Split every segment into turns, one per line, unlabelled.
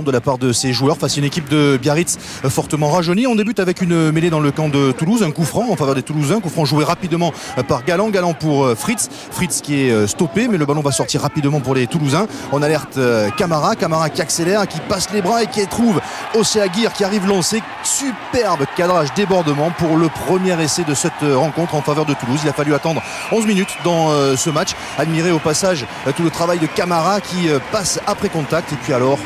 de la part de ses joueurs face à une équipe de Biarritz fortement rajeunie. On débute avec une mêlée dans le camp de Toulouse, un coup franc en faveur des Toulousains, coup franc joué rapidement par Galland pour Fritz qui est stoppé, mais le ballon va sortir rapidement pour les Toulousains. On alerte Camara qui accélère, qui passe les bras et qui trouve Océ Aguirre qui arrive lancé. Superbe cadrage, débordement pour le premier essai de cette rencontre en faveur de Toulouse. Il a fallu attendre 11 minutes dans ce match. Admirer au passage tout le travail de Camara qui passe après contact, et puis alors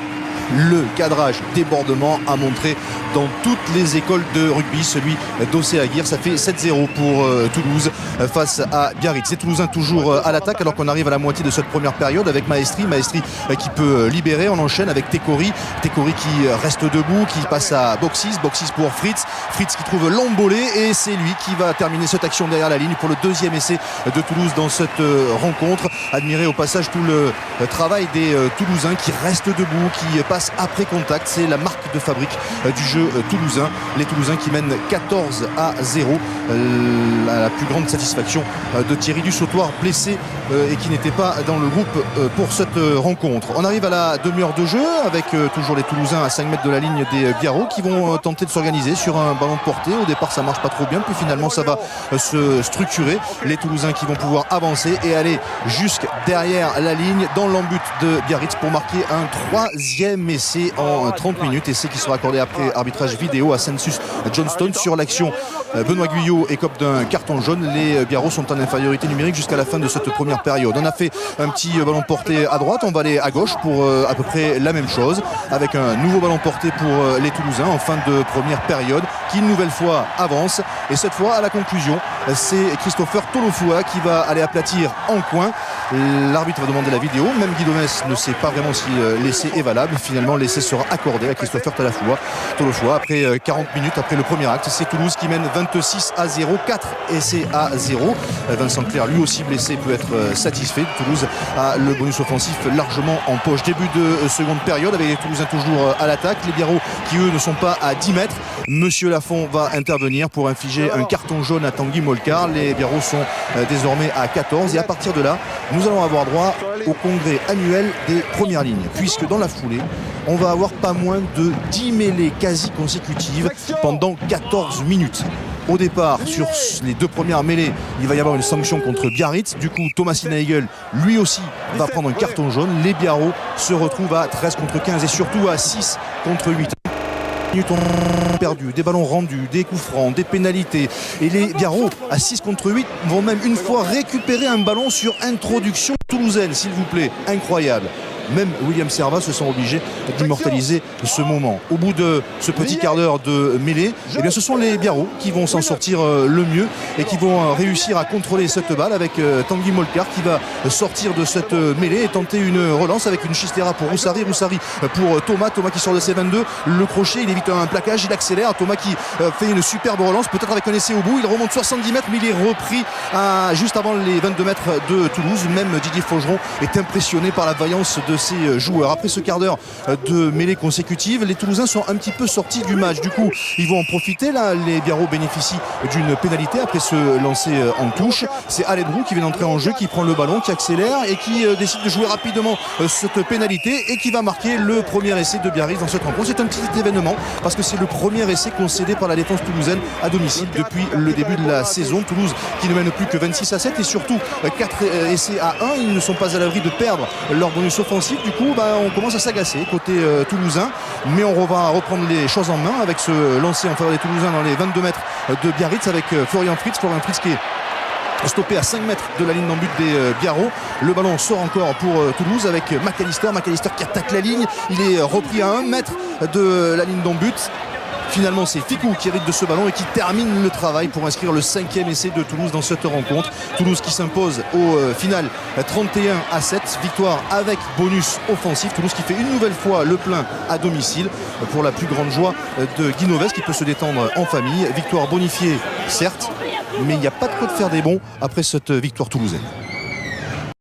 le cadrage débordement a montré dans toutes les écoles de rugby celui d'Océ Aguirre. Ça fait 7-0 pour Toulouse face à Biarritz. Les Toulousains toujours à l'attaque alors qu'on arrive à la moitié de cette première période avec Maestri qui peut libérer. On enchaîne avec Tekori qui reste debout, qui passe à Boxis pour Fritz qui trouve l'embolé, et c'est lui qui va terminer cette action derrière la ligne pour le deuxième essai de Toulouse dans cette rencontre. Admirer au passage tout le travail des Toulousains qui restent debout, qui passent après contact. C'est la marque de fabrique du jeu toulousain. Les Toulousains qui mènent 14-0, la plus grande satisfaction de Thierry Dussautoir, blessé et qui n'était pas dans le groupe pour cette rencontre. On arrive à la demi-heure de jeu avec toujours les Toulousains à 5 mètres de la ligne des Biarros qui vont tenter de s'organiser sur un ballon de portée. Au départ ça marche pas trop bien, puis finalement ça va se structurer. Les Toulousains qui vont pouvoir avancer et aller jusque derrière la ligne dans l'embut de Biarritz pour marquer un troisième essai en 30 minutes, essai qui sera accordé après arbitrage vidéo à Census Johnston sur l'action. Benoît Guyot écope d'un carton jaune. Les Biarros sont en infériorité numérique jusqu'à la fin de cette première période. On a fait un petit ballon porté à droite, on va aller à gauche pour à peu près la même chose, avec un nouveau ballon porté pour les Toulousains en fin de première période, qui une nouvelle fois avance, et cette fois à la conclusion c'est Christopher Tolofua qui va aller aplatir en coin. L'arbitre va demander la vidéo, même Guy Domès ne sait pas vraiment si l'essai est valable. Finalement l'essai sera accordé à Christopher Tolofua après 40 minutes après le premier acte. C'est Toulouse qui mène 26-0, 4 essais à 0. Vincent Clerc lui aussi blessé peut être satisfait. Toulouse a le bonus offensif largement en poche. Début de seconde période avec les Toulousains toujours à l'attaque, les Biarros qui eux ne sont pas à 10 mètres. Monsieur Lafont va intervenir pour infliger un carton jaune à Tanguy Molcar. Les Biarros sont désormais à 14, et à partir de là nous allons avoir droit au congrès annuel des premières lignes, puisque dans la foulée on va avoir pas moins de 10 mêlées quasi consécutives pendant 14 minutes. Au départ, sur les deux premières mêlées, il va y avoir une sanction contre Biarritz. Du coup, Thomas Sinagel, lui aussi, va prendre un carton jaune. Les Biarros se retrouvent à 13 contre 15 et surtout à 6 contre 8. Minutes ont perdu, des ballons rendus, des coups francs, des pénalités, et les Biarros à 6 contre 8 vont même une fois récupérer un ballon sur introduction toulousaine, s'il vous plaît. Incroyable. Même William Servat se sent obligé d'immortaliser ce moment. Au bout de ce petit quart d'heure de mêlée, eh bien ce sont les Biarros qui vont s'en sortir le mieux et qui vont réussir à contrôler cette balle avec Tanguy Molcar qui va sortir de cette mêlée et tenter une relance avec une chistera pour Roussari pour Thomas qui sort de ses 22. Le crochet, il évite un plaquage, il accélère. Thomas qui fait une superbe relance, peut-être avec un essai au bout. Il remonte 70 mètres, mais il est repris juste avant les 22 mètres de Toulouse. Même Didier Faugeron est impressionné par la vaillance de ces joueurs. Après ce quart d'heure de mêlée consécutive, les Toulousains sont un petit peu sortis du match. Du coup, ils vont en profiter. Là, les Biarros bénéficient d'une pénalité après ce lancer en touche. C'est Aledrou qui vient d'entrer en jeu, qui prend le ballon, qui accélère et qui décide de jouer rapidement cette pénalité et qui va marquer le premier essai de Biarritz dans cette rencontre. C'est un petit événement parce que c'est le premier essai concédé par la défense toulousaine à domicile depuis le début de la saison. Toulouse qui ne mène plus que 26-7 et surtout 4 essais à 1. Ils ne sont pas à l'abri de perdre leur bonus offensif. Du coup, on commence à s'agacer côté toulousain, mais on va reprendre les choses en main avec ce lancer en faveur des Toulousains dans les 22 mètres de Biarritz avec Florian Fritz qui est stoppé à 5 mètres de la ligne d'en-but des Biarros. Le ballon sort encore pour Toulouse avec McAllister qui attaque la ligne. Il est repris à 1 mètre de la ligne d'en-but. Finalement, c'est Ficou qui hérite de ce ballon et qui termine le travail pour inscrire le 5e essai de Toulouse dans cette rencontre. Toulouse qui s'impose au final 31-7, victoire avec bonus offensif. Toulouse qui fait une nouvelle fois le plein à domicile pour la plus grande joie de Guy Novès qui peut se détendre en famille. Victoire bonifiée, certes, mais il n'y a pas de quoi de faire des bons après cette victoire toulousaine.